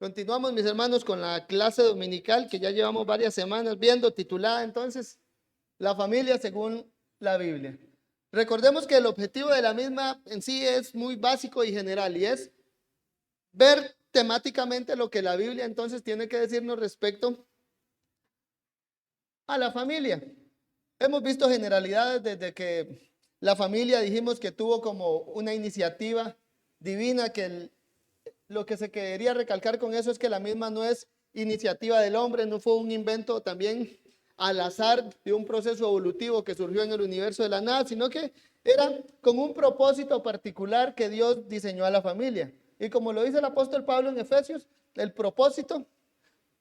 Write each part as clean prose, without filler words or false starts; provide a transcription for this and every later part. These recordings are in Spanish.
Continuamos, mis hermanos, con la clase dominical que ya llevamos varias semanas viendo, titulada entonces, La familia según la Biblia. Recordemos que el objetivo de la misma en sí es muy básico y general, y es ver temáticamente lo que la Biblia entonces tiene que decirnos respecto a la familia. Hemos visto generalidades desde que la familia dijimos que tuvo como una iniciativa divina, que lo que se quería recalcar con eso es que la misma no es iniciativa del hombre, no fue un invento también al azar de un proceso evolutivo que surgió en el universo de la nada, sino que era con un propósito particular que Dios diseñó a la familia. Y como lo dice el apóstol Pablo en Efesios, el propósito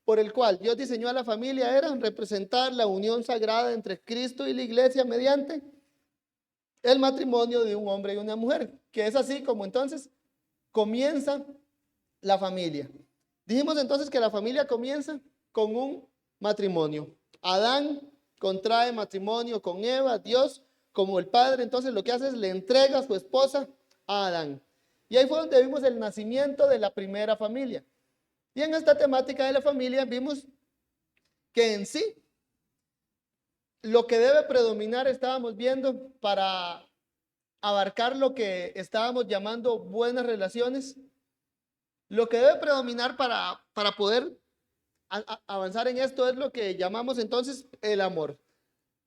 por el cual Dios diseñó a la familia era representar la unión sagrada entre Cristo y la iglesia mediante el matrimonio de un hombre y una mujer, que es así como entonces comienza la familia. Dijimos entonces que la familia comienza con un matrimonio. Adán contrae matrimonio con Eva, Dios como el padre, entonces lo que hace es le entrega a su esposa a Adán. Y ahí fue donde vimos el nacimiento de la primera familia. Y en esta temática de la familia vimos que en sí lo que debe predominar, estábamos viendo, para abarcar lo que estábamos llamando buenas relaciones, lo que debe predominar para poder avanzar en esto es lo que llamamos entonces el amor.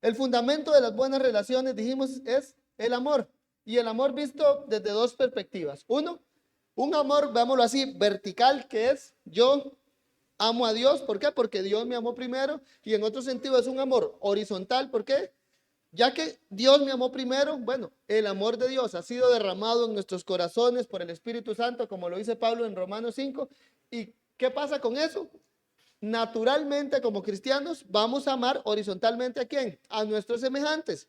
El fundamento de las buenas relaciones, dijimos, es el amor. Y el amor visto desde dos perspectivas. Uno, un amor, veámoslo así, vertical, que es yo amo a Dios. ¿Por qué? Porque Dios me amó primero. Y en otro sentido es un amor horizontal. ¿Por qué? Ya que Dios me amó primero, bueno, el amor de Dios ha sido derramado en nuestros corazones por el Espíritu Santo, como lo dice Pablo en Romanos 5. ¿Y qué pasa con eso? Naturalmente, como cristianos, vamos a amar horizontalmente ¿a quién? A nuestros semejantes.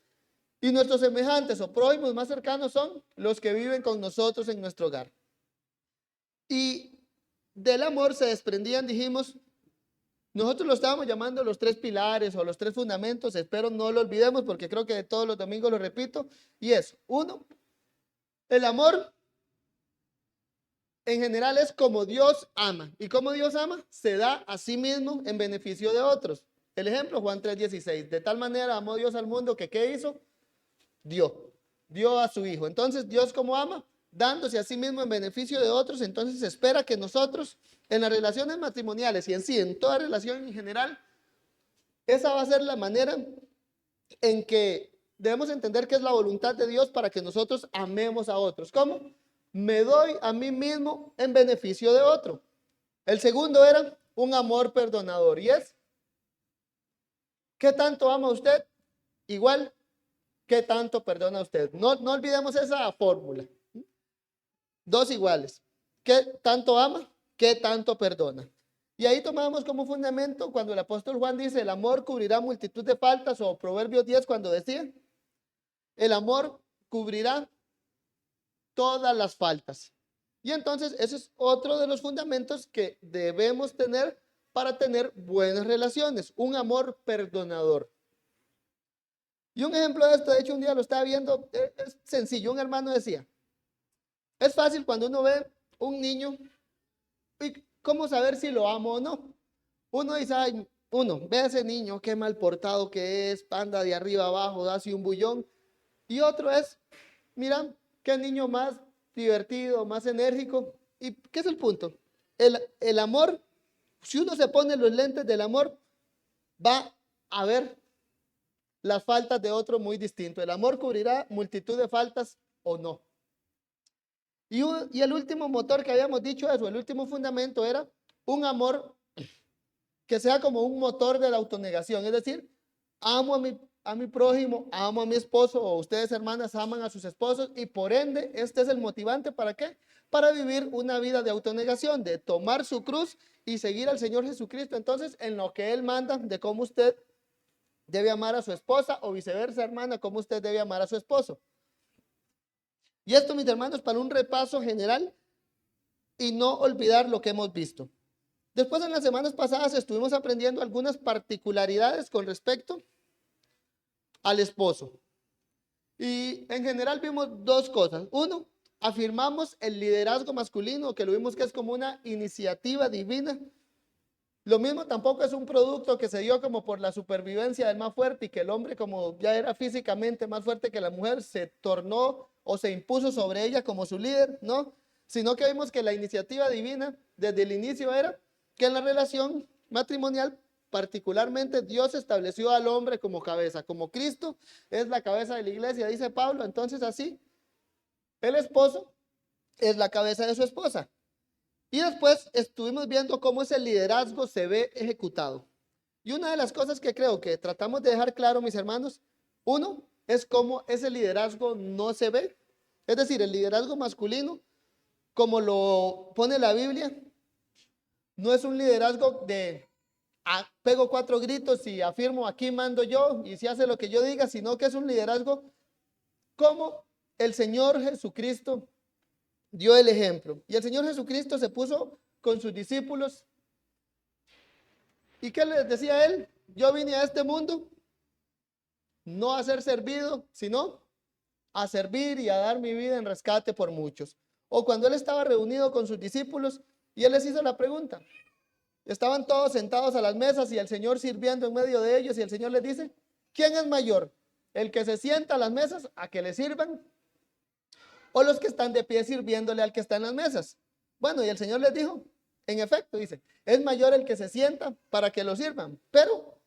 Y nuestros semejantes o prójimos más cercanos son los que viven con nosotros en nuestro hogar. Y del amor se desprendían, dijimos, nosotros lo estábamos llamando los tres pilares o los tres fundamentos, espero no lo olvidemos porque creo que todos los domingos lo repito, y es, uno, el amor en general es como Dios ama. ¿Y cómo Dios ama? Se da a sí mismo en beneficio de otros. El ejemplo, Juan 3:16, de tal manera amó Dios al mundo que ¿qué hizo? Dio a su Hijo. Entonces, Dios como ama, dándose a sí mismo en beneficio de otros, entonces espera que nosotros, en las relaciones matrimoniales y en sí, en toda relación en general, esa va a ser la manera en que debemos entender que es la voluntad de Dios para que nosotros amemos a otros. ¿Cómo? Me doy a mí mismo en beneficio de otro. El segundo era un amor perdonador. Y es, ¿qué tanto ama usted? Igual, ¿qué tanto perdona usted? No olvidemos esa fórmula. Dos iguales. ¿Qué tanto ama? ¿Qué tanto perdona? Y ahí tomamos como fundamento cuando el apóstol Juan dice, el amor cubrirá multitud de faltas, o Proverbios 10 cuando decía, el amor cubrirá todas las faltas. Y entonces ese es otro de los fundamentos que debemos tener para tener buenas relaciones, un amor perdonador. Y un ejemplo de esto, de hecho un día lo estaba viendo, es sencillo, un hermano decía, es fácil cuando uno ve un niño, y cómo saber si lo amo o no. Uno dice, ay, uno ve a ese niño, qué mal portado que es, anda de arriba abajo, da así un bullón. Y otro es, mira, qué niño más divertido, más enérgico. ¿Y qué es el punto? El amor, si uno se pone los lentes del amor, va a ver las faltas de otro muy distinto. El amor cubrirá multitud de faltas o no. Y el último motor que habíamos dicho eso, el último fundamento era un amor que sea como un motor de la autonegación. Es decir, amo a mi prójimo, amo a mi esposo, o ustedes hermanas aman a sus esposos, y por ende este es el motivante ¿para qué? Para vivir una vida de autonegación, de tomar su cruz y seguir al Señor Jesucristo. Entonces, en lo que Él manda de cómo usted debe amar a su esposa, o viceversa, hermana, cómo usted debe amar a su esposo. Y esto, mis hermanos, para un repaso general y no olvidar lo que hemos visto. Después, en las semanas pasadas estuvimos aprendiendo algunas particularidades con respecto al esposo. Y en general vimos dos cosas. Uno, afirmamos el liderazgo masculino, que lo vimos que es como una iniciativa divina. Lo mismo tampoco es un producto que se dio como por la supervivencia del más fuerte y que el hombre, como ya era físicamente más fuerte que la mujer, se tornó o se impuso sobre ella como su líder, ¿no? Sino que vimos que la iniciativa divina desde el inicio era que en la relación matrimonial, particularmente, Dios estableció al hombre como cabeza, como Cristo es la cabeza de la iglesia, dice Pablo. Entonces así, el esposo es la cabeza de su esposa. Y después estuvimos viendo cómo ese liderazgo se ve ejecutado. Y una de las cosas que creo que tratamos de dejar claro, mis hermanos, uno es cómo ese liderazgo no se ve. Es decir, el liderazgo masculino, como lo pone la Biblia, no es un liderazgo de pego 4 gritos y afirmo aquí mando yo y si hace lo que yo diga, sino que es un liderazgo como el Señor Jesucristo dio el ejemplo. Y el Señor Jesucristo se puso con sus discípulos. ¿Y qué les decía él? Yo vine a este mundo no a ser servido, sino a servir y a dar mi vida en rescate por muchos. O cuando él estaba reunido con sus discípulos y él les hizo la pregunta. Estaban todos sentados a las mesas y el Señor sirviendo en medio de ellos y el Señor les dice, ¿quién es mayor? ¿El que se sienta a las mesas a que le sirvan? ¿O los que están de pie sirviéndole al que está en las mesas? Bueno, y el Señor les dijo, en efecto, dice, es mayor el que se sienta para que lo sirvan. Pero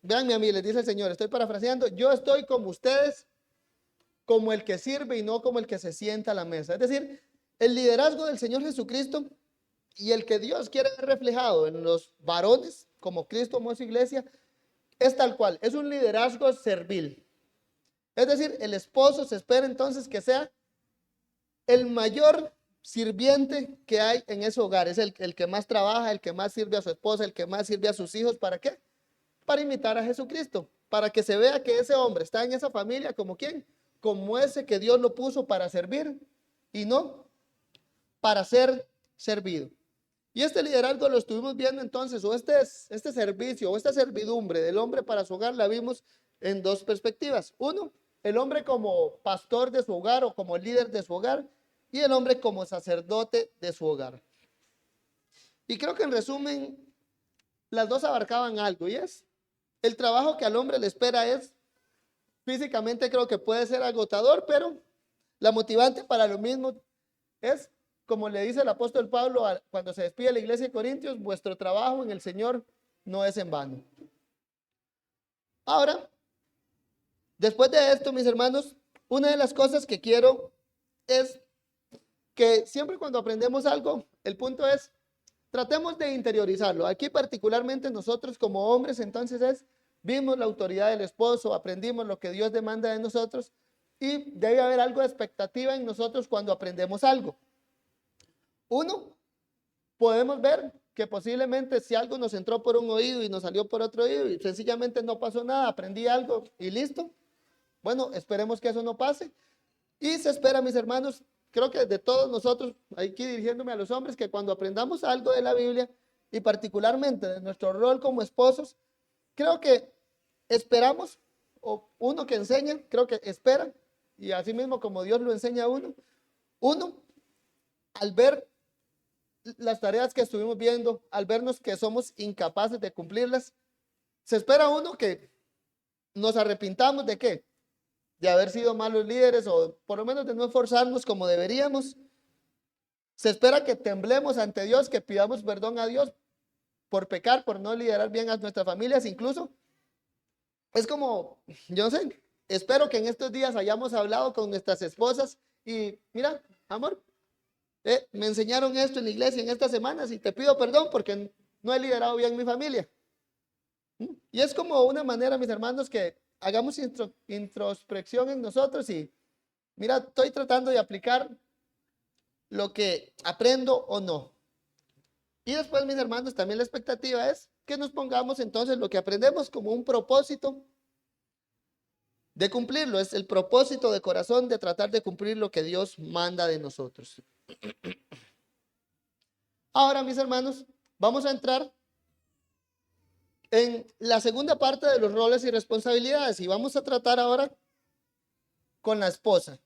véanme a mí, les dice el Señor, estoy parafraseando, yo estoy como ustedes, como el que sirve y no como el que se sienta a la mesa. Es decir, el liderazgo del Señor Jesucristo y el que Dios quiere ver reflejado en los varones, como Cristo amó a su iglesia, es tal cual, es un liderazgo servil. Es decir, el esposo se espera entonces que sea el mayor sirviente que hay en ese hogar. Es el que más trabaja, el que más sirve a su esposa, el que más sirve a sus hijos. ¿Para qué? Para imitar a Jesucristo. Para que se vea que ese hombre está en esa familia como ¿quién? Como ese que Dios lo puso para servir y no para ser servido. Y este liderazgo lo estuvimos viendo entonces, o este servicio, o esta servidumbre del hombre para su hogar, la vimos en dos perspectivas. Uno, el hombre como pastor de su hogar o como líder de su hogar, y el hombre como sacerdote de su hogar. Y creo que en resumen, las dos abarcaban algo, y es, el trabajo que al hombre le espera es, físicamente creo que puede ser agotador, pero la motivante para lo mismo es, como le dice el apóstol Pablo cuando se despide de la iglesia de Corintios, vuestro trabajo en el Señor no es en vano. Ahora, después de esto, mis hermanos, una de las cosas que quiero es que siempre cuando aprendemos algo, el punto es, tratemos de interiorizarlo. Aquí particularmente nosotros como hombres, entonces vimos la autoridad del esposo, aprendimos lo que Dios demanda de nosotros y debe haber algo de expectativa en nosotros cuando aprendemos algo. Uno, podemos ver que posiblemente si algo nos entró por un oído y nos salió por otro oído y sencillamente no pasó nada, aprendí algo y listo. Bueno, esperemos que eso no pase. Y se espera, mis hermanos, creo que de todos nosotros, aquí dirigiéndome a los hombres, que cuando aprendamos algo de la Biblia y particularmente de nuestro rol como esposos, creo que esperamos, o uno que enseña, creo que espera, y así mismo como Dios lo enseña a uno al ver las tareas que estuvimos viendo, al vernos que somos incapaces de cumplirlas, se espera uno que nos arrepintamos de qué, de haber sido malos líderes o por lo menos de no esforzarnos como deberíamos. Se espera que temblemos ante Dios, que pidamos perdón a Dios por pecar, por no liderar bien a nuestras familias. Incluso es como, yo no sé, espero que en estos días hayamos hablado con nuestras esposas y mira, amor, me enseñaron esto en la iglesia en estas semanas y te pido perdón porque no he liderado bien mi familia. Y es como una manera, mis hermanos, que hagamos introspección en nosotros y mira, estoy tratando de aplicar lo que aprendo o no. Y después, mis hermanos, también la expectativa es que nos pongamos entonces lo que aprendemos como un propósito de cumplirlo. Es el propósito de corazón de tratar de cumplir lo que Dios manda de nosotros. Ahora, mis hermanos, vamos a entrar en la segunda parte de los roles y responsabilidades y vamos a tratar ahora con la esposa.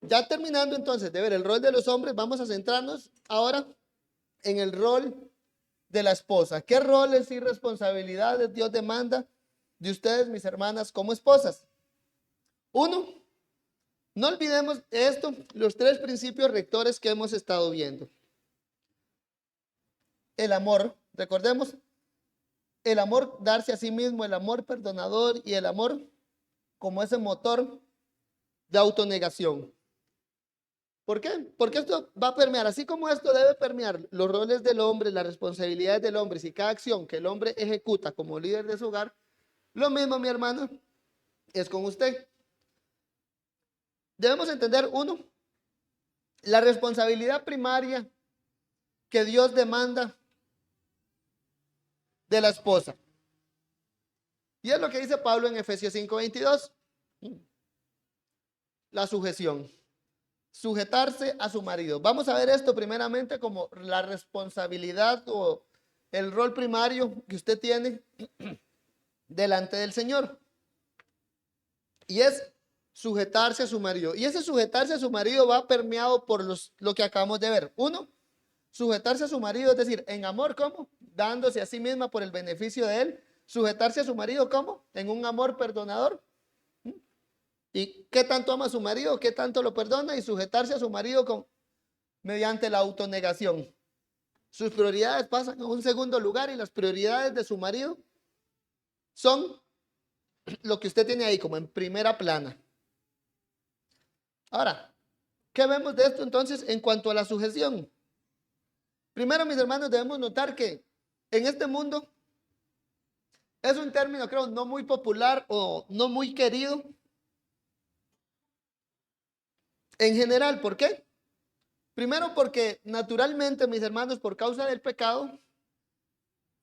Ya terminando entonces de ver el rol de los hombres, vamos a centrarnos ahora en el rol de la esposa. ¿Qué roles y responsabilidades Dios demanda de ustedes, mis hermanas, como esposas? Uno, no olvidemos esto, los tres principios rectores que hemos estado viendo. El amor, recordemos, el amor darse a sí mismo, el amor perdonador y el amor como ese motor de autonegación. ¿Por qué? Porque esto va a permear, así como esto debe permear los roles del hombre, las responsabilidades del hombre, si cada acción que el hombre ejecuta como líder de su hogar, lo mismo, mi hermano, es con usted. Debemos entender, uno, la responsabilidad primaria que Dios demanda de la esposa. Y es lo que dice Pablo en Efesios 5:22, la sujeción. Sujetarse a su marido. Vamos a ver esto primeramente como la responsabilidad o el rol primario que usted tiene delante del Señor. Y es sujetarse a su marido. Y ese sujetarse a su marido va permeado por lo que acabamos de ver. Uno, sujetarse a su marido, es decir, en amor, ¿cómo? Dándose a sí misma por el beneficio de él. Sujetarse a su marido, ¿cómo? En un amor perdonador. ¿Y qué tanto ama a su marido? ¿Qué tanto lo perdona? Y sujetarse a su marido mediante la autonegación. Sus prioridades pasan a un segundo lugar y las prioridades de su marido son lo que usted tiene ahí como en primera plana. Ahora, ¿qué vemos de esto entonces en cuanto a la sujeción? Primero, mis hermanos, debemos notar que en este mundo es un término, creo, no muy popular o no muy querido en general. ¿Por qué? Primero porque naturalmente, mis hermanos, por causa del pecado,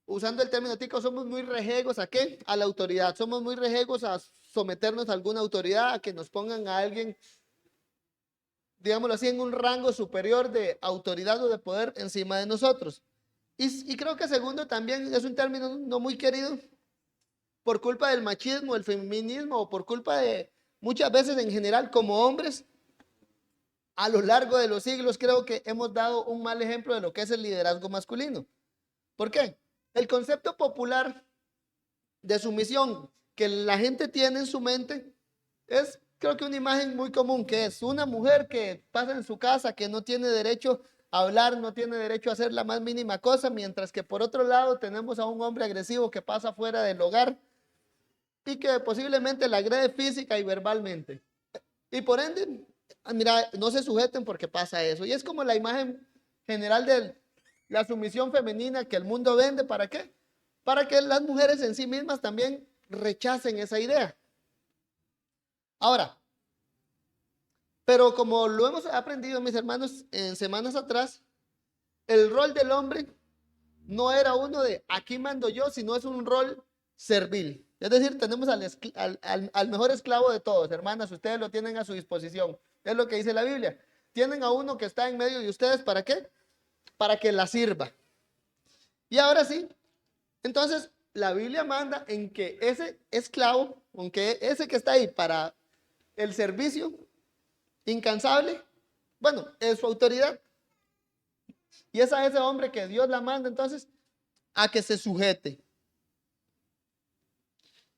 usando el término tico, somos muy rejegos ¿a qué? A la autoridad. Somos muy rejegos a someternos a alguna autoridad, a que nos pongan a alguien, digámoslo así, en un rango superior de autoridad o de poder encima de nosotros. Y creo que segundo también es un término no muy querido por culpa del machismo, el feminismo o por culpa de muchas veces en general como hombres. A lo largo de los siglos creo que hemos dado un mal ejemplo de lo que es el liderazgo masculino. ¿Por qué? El concepto popular de sumisión que la gente tiene en su mente es, creo que una imagen muy común, que es una mujer que pasa en su casa, que no tiene derecho a hablar, no tiene derecho a hacer la más mínima cosa, mientras que por otro lado tenemos a un hombre agresivo que pasa fuera del hogar y que posiblemente la agrede física y verbalmente. Y por ende, mira, no se sujeten porque pasa eso. Y es como la imagen general de la sumisión femenina que el mundo vende. ¿Para qué? Para que las mujeres en sí mismas también rechacen esa idea. Ahora, pero como lo hemos aprendido, mis hermanos, en semanas atrás, el rol del hombre no era uno de aquí mando yo, sino es un rol servil. Es decir, tenemos al mejor esclavo de todos, hermanas, ustedes lo tienen a su disposición. Es lo que dice la Biblia. Tienen a uno que está en medio de ustedes, ¿para qué? Para que la sirva. Y ahora sí, entonces la Biblia manda en que ese esclavo, aunque ese que está ahí para el servicio incansable, bueno, es su autoridad. Y es a ese hombre que Dios la manda entonces a que se sujete.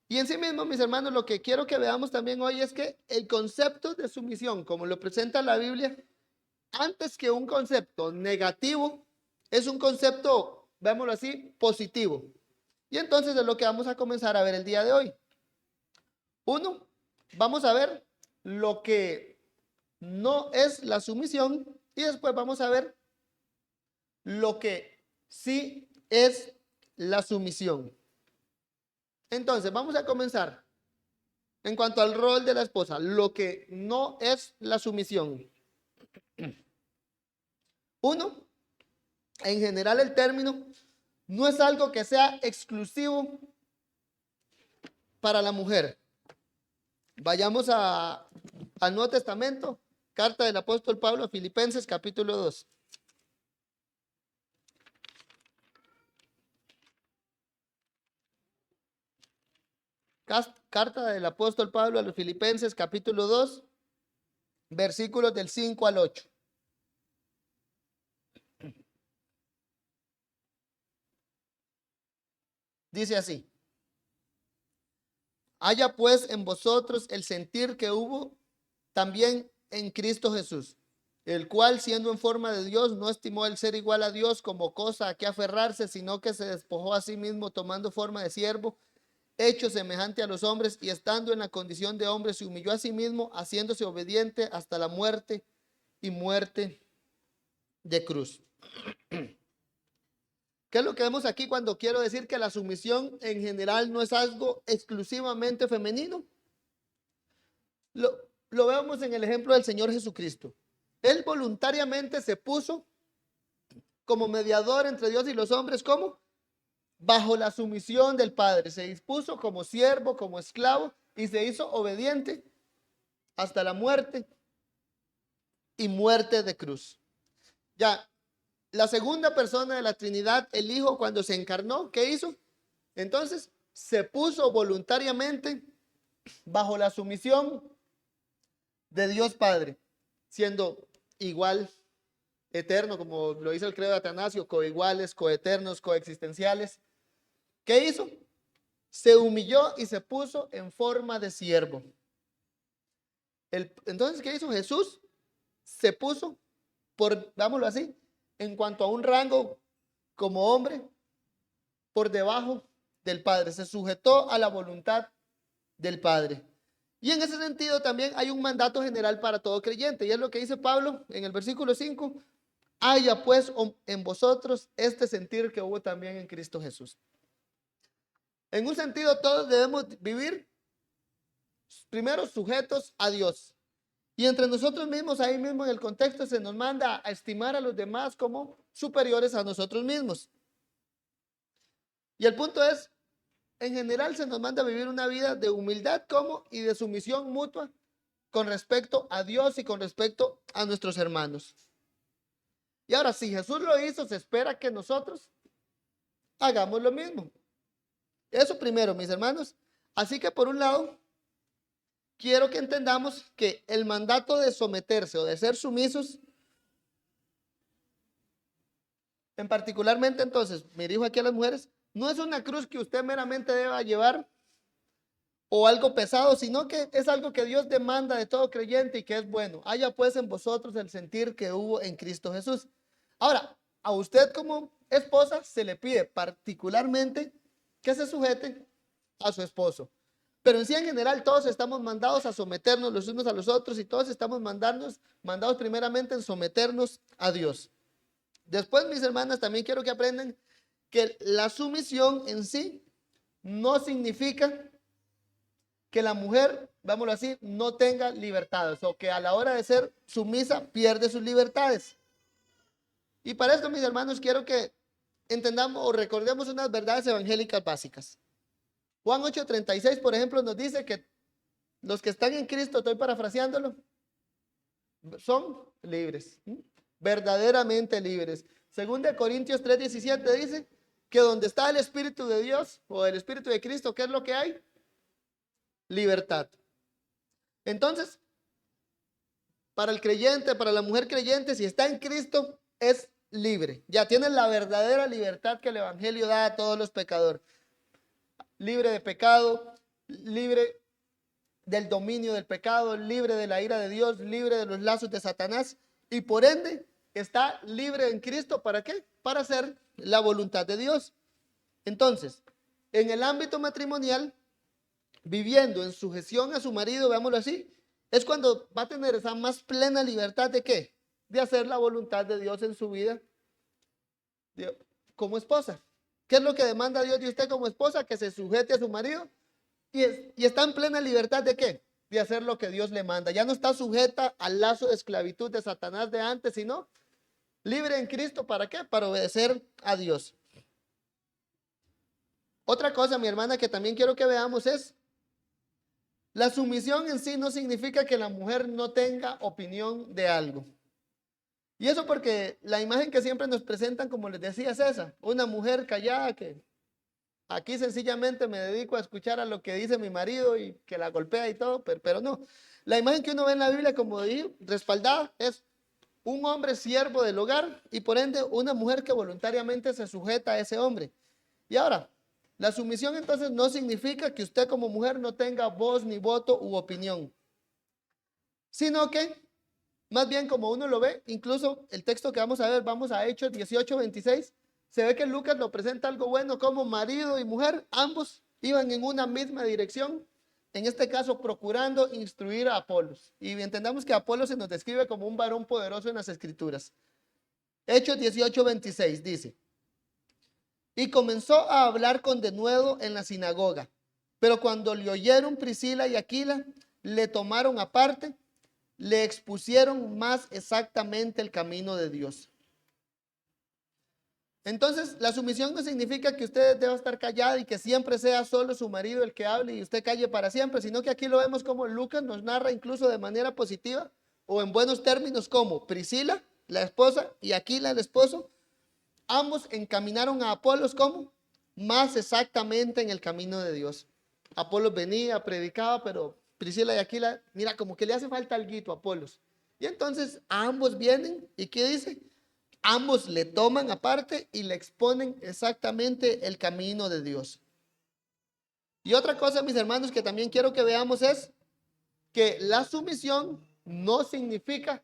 Y en sí mismo, mis hermanos, lo que quiero que veamos también hoy es que el concepto de sumisión, como lo presenta la Biblia, antes que un concepto negativo, es un concepto, veámoslo así, positivo. Y entonces es lo que vamos a comenzar a ver el día de hoy. Uno, vamos a ver lo que no es la sumisión y después vamos a ver lo que sí es la sumisión. Entonces, vamos a comenzar en cuanto al rol de la esposa, lo que no es la sumisión. Uno, en general el término no es algo que sea exclusivo para la mujer. Vayamos al Nuevo Testamento, carta del apóstol Pablo a Filipenses capítulo 2. Carta del apóstol Pablo a los Filipenses capítulo 2 versículos del 5 al 8. Dice así: haya pues en vosotros el sentir que hubo también en Cristo Jesús, el cual siendo en forma de Dios no estimó el ser igual a Dios como cosa a que aferrarse, sino que se despojó a sí mismo tomando forma de siervo, hecho semejante a los hombres, y estando en la condición de hombre se humilló a sí mismo, haciéndose obediente hasta la muerte y muerte de cruz. ¿Qué es lo que vemos aquí cuando quiero decir que la sumisión en general no es algo exclusivamente femenino? Lo vemos en el ejemplo del Señor Jesucristo. Él voluntariamente se puso como mediador entre Dios y los hombres. ¿Cómo? Bajo la sumisión del Padre. Se dispuso como siervo, como esclavo, y se hizo obediente hasta la muerte y muerte de cruz. Ya, la segunda persona de la Trinidad, el Hijo, cuando se encarnó, ¿qué hizo? Entonces, se puso voluntariamente bajo la sumisión de Dios Padre, siendo igual, eterno, como lo dice el credo de Atanasio, coiguales, coeternos, coexistenciales. ¿Qué hizo? Se humilló y se puso en forma de siervo. Entonces, ¿qué hizo? Jesús se puso, dámoslo así, en cuanto a un rango como hombre, por debajo del Padre. Se sujetó a la voluntad del Padre. Y en ese sentido también hay un mandato general para todo creyente. Y es lo que dice Pablo en el versículo 5. Haya pues en vosotros este sentir que hubo también en Cristo Jesús. En un sentido, todos debemos vivir primero sujetos a Dios. Y entre nosotros mismos, ahí mismo en el contexto, se nos manda a estimar a los demás como superiores a nosotros mismos. Y el punto es, en general se nos manda a vivir una vida de humildad como y de sumisión mutua con respecto a Dios y con respecto a nuestros hermanos. Y ahora, si Jesús lo hizo, se espera que nosotros hagamos lo mismo. Eso primero, mis hermanos. Así que por un lado, quiero que entendamos que el mandato de someterse o de ser sumisos, en particularmente entonces, me dirijo aquí a las mujeres, no es una cruz que usted meramente deba llevar o algo pesado, sino que es algo que Dios demanda de todo creyente y que es bueno. Haya pues en vosotros el sentir que hubo en Cristo Jesús. Ahora, a usted como esposa se le pide particularmente que se sujete a su esposo. Pero en sí, en general, todos estamos mandados a someternos los unos a los otros y todos estamos mandados primeramente en someternos a Dios. Después, mis hermanas, también quiero que aprendan que la sumisión en sí no significa que la mujer, vámonos así, no tenga libertades o que a la hora de ser sumisa pierde sus libertades. Y para esto, mis hermanos, quiero que entendamos o recordemos unas verdades evangélicas básicas. Juan 8:36, por ejemplo, nos dice que los que están en Cristo, estoy parafraseándolo, son libres, verdaderamente libres. Según de Corintios 3:17 dice que donde está el Espíritu de Dios o el Espíritu de Cristo, ¿qué es lo que hay? Libertad. Entonces, para el creyente, para la mujer creyente, si está en Cristo, es libre. Ya tiene la verdadera libertad que el Evangelio da a todos los pecadores. Libre de pecado, libre del dominio del pecado, libre de la ira de Dios, libre de los lazos de Satanás y por ende está libre en Cristo. ¿Para qué? Para hacer la voluntad de Dios. Entonces, en el ámbito matrimonial, viviendo en sujeción a su marido, veámoslo así, es cuando va a tener esa más plena libertad de ¿qué? De hacer la voluntad de Dios en su vida como esposa. ¿Qué es lo que demanda Dios de usted como esposa? Que se sujete a su marido y está en plena libertad de ¿qué? De hacer lo que Dios le manda. Ya no está sujeta al lazo de esclavitud de Satanás de antes, sino libre en Cristo. ¿Para qué? Para obedecer a Dios. Otra cosa, mi hermana, que también quiero que veamos es la sumisión en sí no significa que la mujer no tenga opinión de algo. Y eso porque la imagen que siempre nos presentan, como les decía, es esa. Una mujer callada que aquí sencillamente me dedico a escuchar a lo que dice mi marido y que la golpea y todo, pero no. La imagen que uno ve en la Biblia, como dije, respaldada, es un hombre siervo del hogar y por ende una mujer que voluntariamente se sujeta a ese hombre. Y ahora, la sumisión entonces no significa que usted como mujer no tenga voz ni voto u opinión, sino que más bien como uno lo ve, incluso el texto que vamos a ver, vamos a Hechos 18:26, se ve que Lucas lo presenta algo bueno como marido y mujer, ambos iban en una misma dirección, en este caso procurando instruir a Apolos. Y entendamos que Apolos se nos describe como un varón poderoso en las escrituras. Hechos 18:26 dice: y comenzó a hablar con denuedo en la sinagoga, pero cuando le oyeron Priscila y Aquila, le tomaron aparte, le expusieron más exactamente el camino de Dios. Entonces, la sumisión no significa que usted deba estar callada y que siempre sea solo su marido el que hable y usted calle para siempre, sino que aquí lo vemos como Lucas nos narra incluso de manera positiva o en buenos términos como Priscila, la esposa, y Aquila, el esposo, ambos encaminaron a Apolos como más exactamente en el camino de Dios. Apolos venía, predicaba, pero Priscila y Aquila, mira, como que le hace falta alguito a Apolos. Y entonces ambos vienen y ¿qué dice? Ambos le toman aparte y le exponen exactamente el camino de Dios. Y otra cosa, mis hermanos, que también quiero que veamos es que la sumisión no significa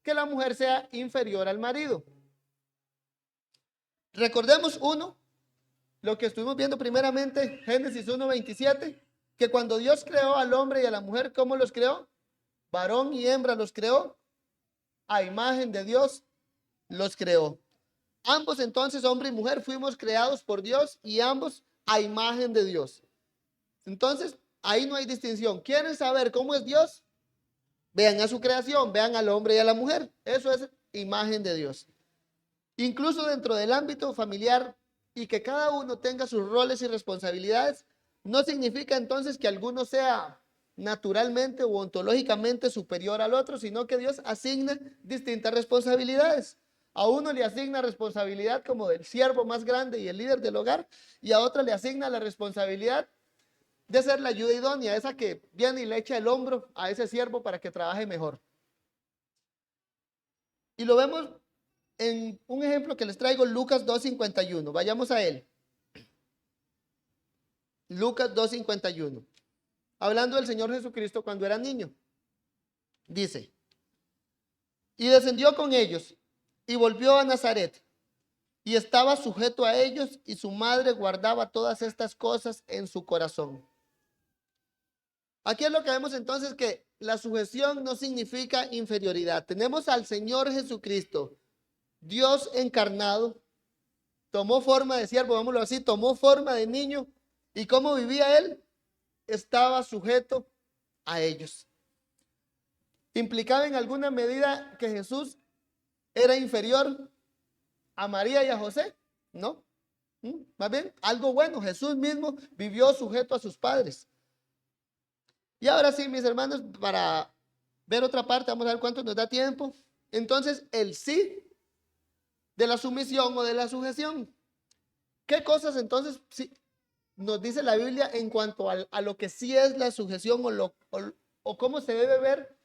que la mujer sea inferior al marido. Recordemos lo que estuvimos viendo primeramente, Génesis 1:27, que cuando Dios creó al hombre y a la mujer, ¿cómo los creó? Varón y hembra los creó, a imagen de Dios los creó. Ambos entonces, hombre y mujer, fuimos creados por Dios y ambos a imagen de Dios. Entonces, ahí no hay distinción. ¿Quieren saber cómo es Dios? Vean a su creación, vean al hombre y a la mujer. Eso es imagen de Dios. Incluso dentro del ámbito familiar y que cada uno tenga sus roles y responsabilidades, no significa entonces que alguno sea naturalmente o ontológicamente superior al otro, sino que Dios asigna distintas responsabilidades. A uno le asigna responsabilidad como del siervo más grande y el líder del hogar, y a otro le asigna la responsabilidad de ser la ayuda idónea, esa que viene y le echa el hombro a ese siervo para que trabaje mejor. Y lo vemos en un ejemplo que les traigo, Lucas 2:51. Vayamos a él. Lucas 2:51. Hablando del Señor Jesucristo cuando era niño. Dice: y descendió con ellos y volvió a Nazaret y estaba sujeto a ellos y su madre guardaba todas estas cosas en su corazón. Aquí es lo que vemos entonces, que la sujeción no significa inferioridad. Tenemos al Señor Jesucristo, Dios encarnado, tomó forma de siervo, vámonos así, tomó forma de niño. ¿Y cómo vivía él? Estaba sujeto a ellos. ¿Implicaba en alguna medida que Jesús era inferior a María y a José? No. Más bien, algo bueno. Jesús mismo vivió sujeto a sus padres. Y ahora sí, mis hermanos, para ver otra parte, vamos a ver cuánto nos da tiempo. Entonces, el sí de la sumisión o de la sujeción. ¿Qué cosas entonces sí nos dice la Biblia en cuanto a lo que sí es la sujeción o cómo se debe ver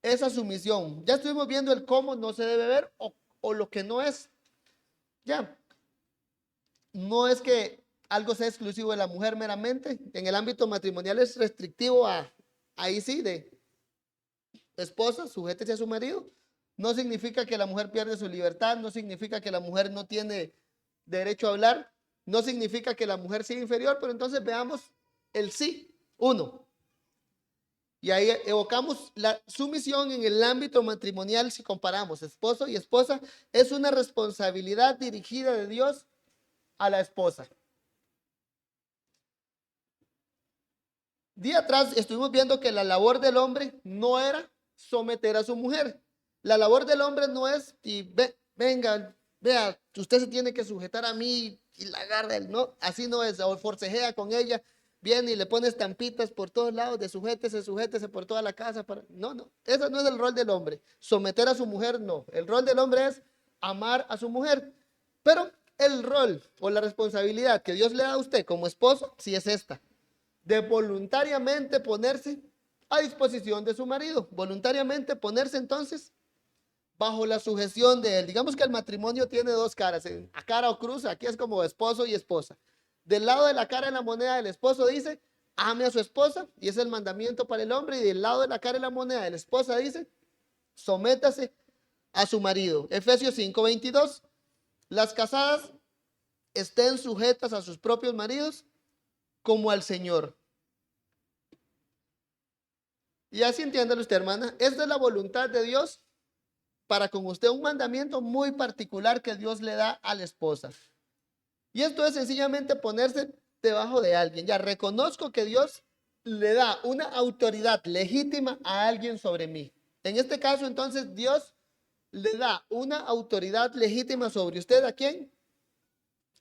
esa sumisión? Ya estuvimos viendo el cómo no se debe ver o lo que no es. Ya, no es que algo sea exclusivo de la mujer meramente. En el ámbito matrimonial es restrictivo ahí sí, de esposa, sujétese a su marido. No significa que la mujer pierde su libertad, no significa que la mujer no tiene derecho a hablar, no significa que la mujer sea inferior, pero entonces veamos el sí, uno. Y ahí evocamos la sumisión en el ámbito matrimonial. Si comparamos esposo y esposa, es una responsabilidad dirigida de Dios a la esposa. Día atrás estuvimos viendo que la labor del hombre no era someter a su mujer. La labor del hombre no es, venga, vea, usted se tiene que sujetar a mí y la agarra él, no, así no es, o forcejea con ella, viene y le pone estampitas por todos lados de sujétese por toda la casa. No, ese no es el rol del hombre. Someter a su mujer, no. El rol del hombre es amar a su mujer. Pero el rol o la responsabilidad que Dios le da a usted como esposo, sí es esta, de voluntariamente ponerse a disposición de su marido. Voluntariamente ponerse entonces bajo la sujeción de él. Digamos que el matrimonio tiene dos caras, a cara o cruz, aquí es como esposo y esposa. Del lado de la cara de la moneda del esposo dice, ame a su esposa, y es el mandamiento para el hombre, y del lado de la cara de la moneda de la esposa dice, sométase a su marido. Efesios 5:22, las casadas estén sujetas a sus propios maridos como al Señor. Y así entiéndalo usted, hermana, esta es la voluntad de Dios para con usted, un mandamiento muy particular que Dios le da a la esposa. Y esto es sencillamente ponerse debajo de alguien. Ya reconozco que Dios le da una autoridad legítima a alguien sobre mí. En este caso, entonces, Dios le da una autoridad legítima sobre usted. ¿A quién?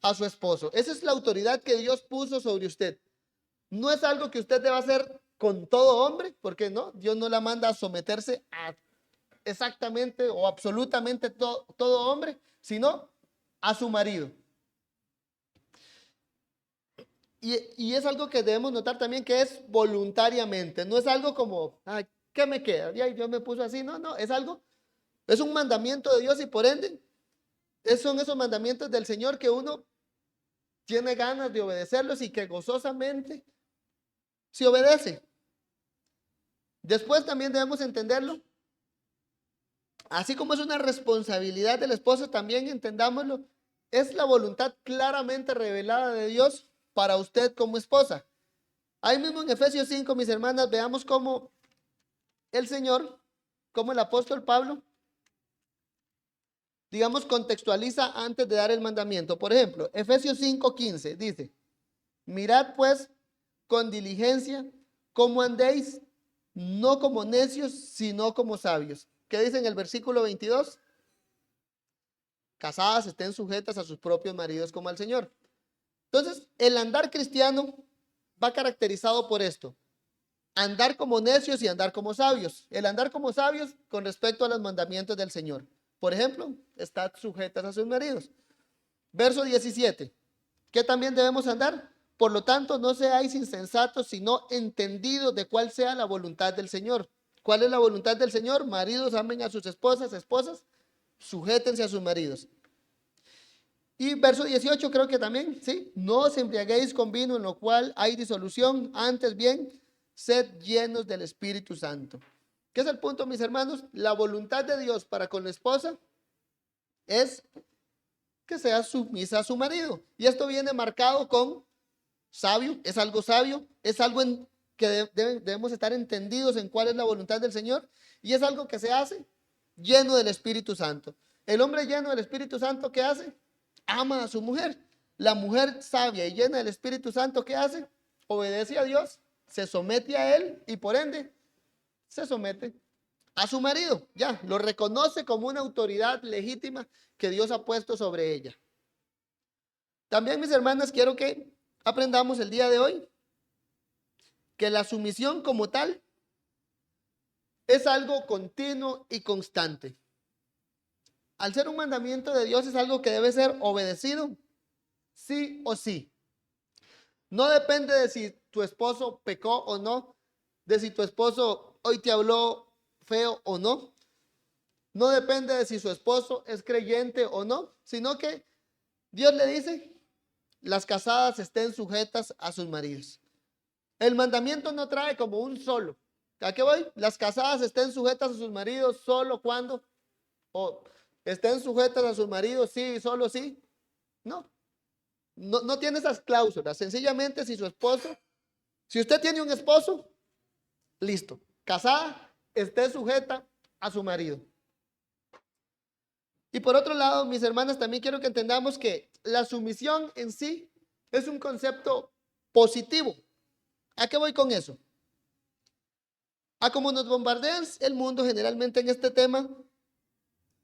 A su esposo. Esa es la autoridad que Dios puso sobre usted. No es algo que usted deba hacer con todo hombre, porque no, Dios no la manda a someterse a exactamente o absolutamente todo hombre, sino a su marido. Y es algo que debemos notar también que es voluntariamente, no es algo como, ay, ¿qué me queda? Ya Dios me puso así, no, es algo, es un mandamiento de Dios y por ende, son esos mandamientos del Señor que uno tiene ganas de obedecerlos y que gozosamente se obedece. Después también debemos entenderlo, así como es una responsabilidad del esposo, también entendámoslo, es la voluntad claramente revelada de Dios para usted como esposa. Ahí mismo en Efesios 5, mis hermanas, veamos cómo el Señor, cómo el apóstol Pablo, digamos, contextualiza antes de dar el mandamiento. Por ejemplo, Efesios 5:15 dice, mirad pues con diligencia cómo andéis, no como necios, sino como sabios. ¿Qué dice en el versículo 22? Casadas estén sujetas a sus propios maridos como al Señor. Entonces, el andar cristiano va caracterizado por esto: andar como necios y andar como sabios. El andar como sabios con respecto a los mandamientos del Señor. Por ejemplo, estad sujetas a sus maridos. Verso 17. ¿Qué también debemos andar? Por lo tanto, no seáis insensatos, sino entendidos de cuál sea la voluntad del Señor. ¿Cuál es la voluntad del Señor? Maridos, amen a sus esposas, esposas, sujétense a sus maridos. Y verso 18 creo que también, ¿sí? No os embriaguéis con vino en lo cual hay disolución, antes bien, sed llenos del Espíritu Santo. ¿Qué es el punto, mis hermanos? La voluntad de Dios para con la esposa es que sea sumisa a su marido. Y esto viene marcado con sabio, es algo sabio, es algo en que debemos estar entendidos en cuál es la voluntad del Señor, y es algo que se hace lleno del Espíritu Santo. El hombre lleno del Espíritu Santo, ¿qué hace? Ama a su mujer. La mujer sabia y llena del Espíritu Santo, ¿qué hace? Obedece a Dios, se somete a él y por ende se somete a su marido. Ya, lo reconoce como una autoridad legítima que Dios ha puesto sobre ella. También, mis hermanas, quiero que aprendamos el día de hoy que la sumisión como tal es algo continuo y constante. Al ser un mandamiento de Dios es algo que debe ser obedecido sí o sí. No depende de si tu esposo pecó o no, de si tu esposo hoy te habló feo o no. No depende de si su esposo es creyente o no, sino que Dios le dice, las casadas estén sujetas a sus maridos. El mandamiento no trae como un solo. ¿A qué voy? Las casadas estén sujetas a sus maridos solo cuando, o estén sujetas a sus maridos sí, solo sí. No, no tiene esas cláusulas. Sencillamente si su esposo, si usted tiene un esposo, listo, casada, esté sujeta a su marido. Y por otro lado, mis hermanas, también quiero que entendamos que la sumisión en sí es un concepto positivo. ¿A qué voy con eso? A como nos bombardean el mundo generalmente en este tema,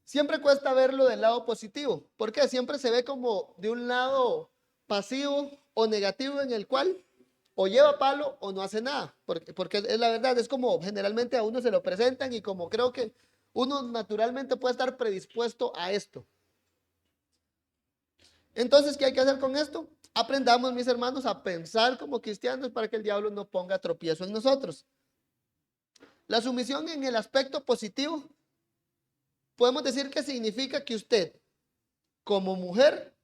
siempre cuesta verlo del lado positivo. ¿Por qué? Siempre se ve como de un lado pasivo o negativo en el cual o lleva palo o no hace nada. Porque es la verdad, es como generalmente a uno se lo presentan y como creo que uno naturalmente puede estar predispuesto a esto. Entonces, ¿qué hay que hacer con esto? Aprendamos, mis hermanos, a pensar como cristianos para que el diablo no ponga tropiezo en nosotros. La sumisión en el aspecto positivo, podemos decir que significa que usted, como mujer,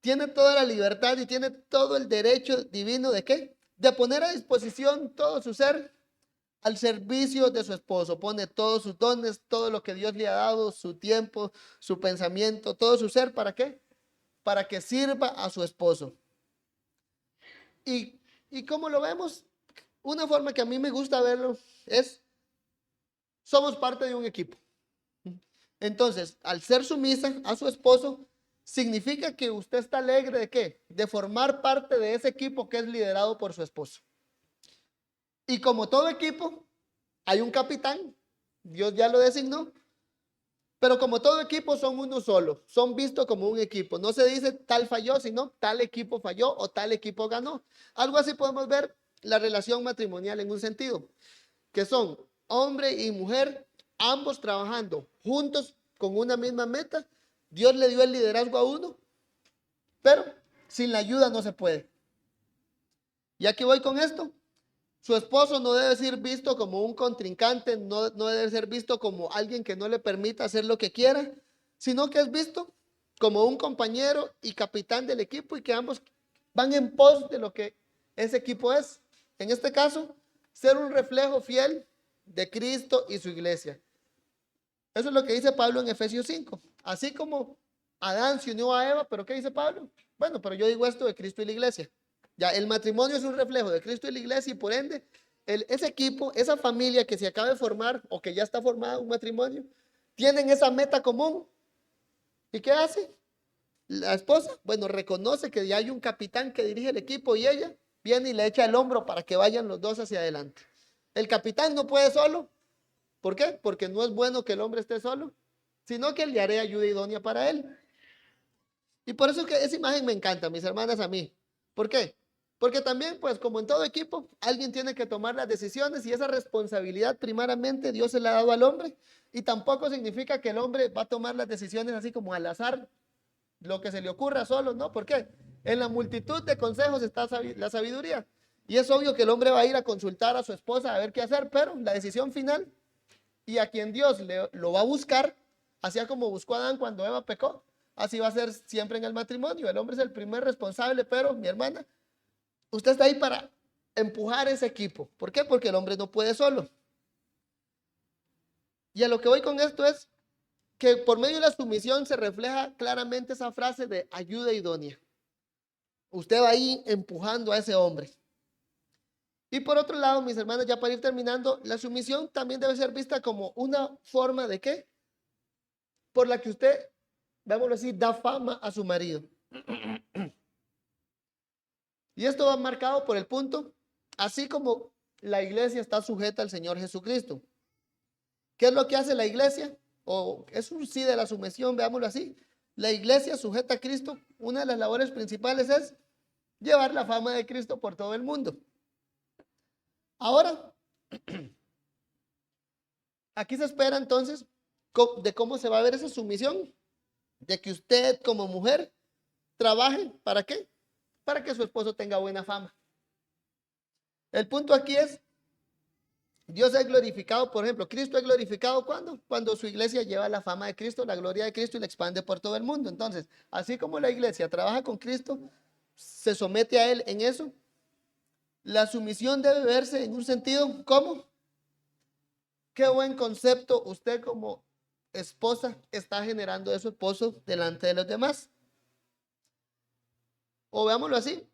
tiene toda la libertad y tiene todo el derecho divino ¿de qué? De poner a disposición todo su ser al servicio de su esposo. Pone todos sus dones, todo lo que Dios le ha dado, su tiempo, su pensamiento, todo su ser, ¿para qué? Para que sirva a su esposo. ¿Y cómo lo vemos? Una forma que a mí me gusta verlo es, somos parte de un equipo. Entonces, al ser sumisa a su esposo, significa que usted está alegre ¿de qué? De formar parte de ese equipo que es liderado por su esposo. Y como todo equipo, hay un capitán, Dios ya lo designó, pero como todo equipo son uno solo, son vistos como un equipo. No se dice tal falló, sino tal equipo falló o tal equipo ganó. Algo así podemos ver la relación matrimonial en un sentido, que son hombre y mujer, ambos trabajando juntos con una misma meta. Dios le dio el liderazgo a uno, pero sin la ayuda no se puede. Y aquí voy con esto. Su esposo no debe ser visto como un contrincante, no debe ser visto como alguien que no le permita hacer lo que quiera, sino que es visto como un compañero y capitán del equipo y que ambos van en pos de lo que ese equipo es. En este caso, ser un reflejo fiel de Cristo y su iglesia. Eso es lo que dice Pablo en Efesios 5. Así como Adán se unió a Eva, pero ¿qué dice Pablo? Bueno, pero yo digo esto de Cristo y la iglesia. Ya, el matrimonio es un reflejo de Cristo y la iglesia y por ende, ese equipo, esa familia que se acaba de formar o que ya está formada un matrimonio, tienen esa meta común. ¿Y qué hace? La esposa, bueno, reconoce que ya hay un capitán que dirige el equipo y ella viene y le echa el hombro para que vayan los dos hacia adelante. El capitán no puede solo. ¿Por qué? Porque no es bueno que el hombre esté solo, sino que le haré ayuda idónea para él. Y por eso es que esa imagen me encanta, mis hermanas, a mí. ¿Por qué? Porque también, pues como en todo equipo, alguien tiene que tomar las decisiones y esa responsabilidad primeramente Dios se la ha dado al hombre y tampoco significa que el hombre va a tomar las decisiones así como al azar, lo que se le ocurra solo, ¿no? ¿Por qué? En la multitud de consejos está la sabiduría y es obvio que el hombre va a ir a consultar a su esposa a ver qué hacer, pero la decisión final y a quien Dios lo va a buscar, así como buscó a Adán cuando Eva pecó, así va a ser siempre en el matrimonio. El hombre es el primer responsable, pero mi hermana, usted está ahí para empujar ese equipo. ¿Por qué? Porque el hombre no puede solo. Y a lo que voy con esto es que por medio de la sumisión se refleja claramente esa frase de ayuda idónea. Usted va ahí empujando a ese hombre. Y por otro lado, mis hermanos, ya para ir terminando, la sumisión también debe ser vista como una forma de ¿qué? Por la que usted, veámoslo así, da fama a su marido. Y esto va marcado por el punto, así como la iglesia está sujeta al Señor Jesucristo. ¿Qué es lo que hace la iglesia? O es un sí de la sumisión, veámoslo así. La iglesia sujeta a Cristo, una de las labores principales es llevar la fama de Cristo por todo el mundo. Ahora, aquí se espera entonces de cómo se va a ver esa sumisión, de que usted como mujer trabaje, ¿para qué? Para que su esposo tenga buena fama. El punto aquí es, Dios es glorificado, por ejemplo, Cristo es glorificado ¿cuándo? Cuando su iglesia lleva la fama de Cristo, la gloria de Cristo y la expande por todo el mundo. Entonces, así como la iglesia trabaja con Cristo, se somete a Él en eso, la sumisión debe verse en un sentido, ¿cómo? Qué buen concepto usted como esposa está generando de su esposo delante de los demás. O veámoslo así,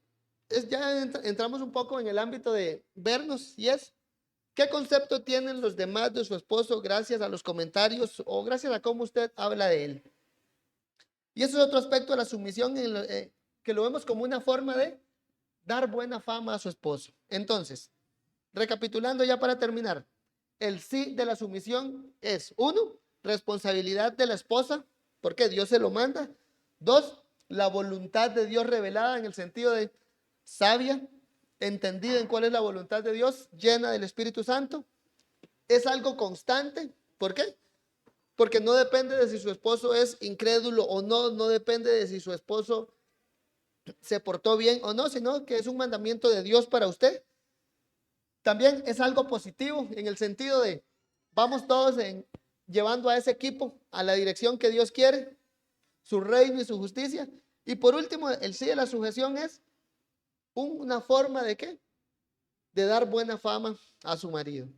ya entramos un poco en el ámbito de vernos y es, ¿qué concepto tienen los demás de su esposo gracias a los comentarios o gracias a cómo usted habla de él? Y eso es otro aspecto de la sumisión que lo vemos como una forma de dar buena fama a su esposo. Entonces, recapitulando ya para terminar, el sí de la sumisión es, uno, responsabilidad de la esposa, porque Dios se lo manda. Dos, la voluntad de Dios revelada en el sentido de sabia, entendida en cuál es la voluntad de Dios, llena del Espíritu Santo. Es algo constante. ¿Por qué? Porque no depende de si su esposo es incrédulo o no, no depende de si su esposo se portó bien o no, sino que es un mandamiento de Dios para usted. También es algo positivo en el sentido de vamos todos llevando a ese equipo a la dirección que Dios quiere, su reino y su justicia. Y por último, el sí de la sujeción es una forma de ¿qué? De dar buena fama a su marido.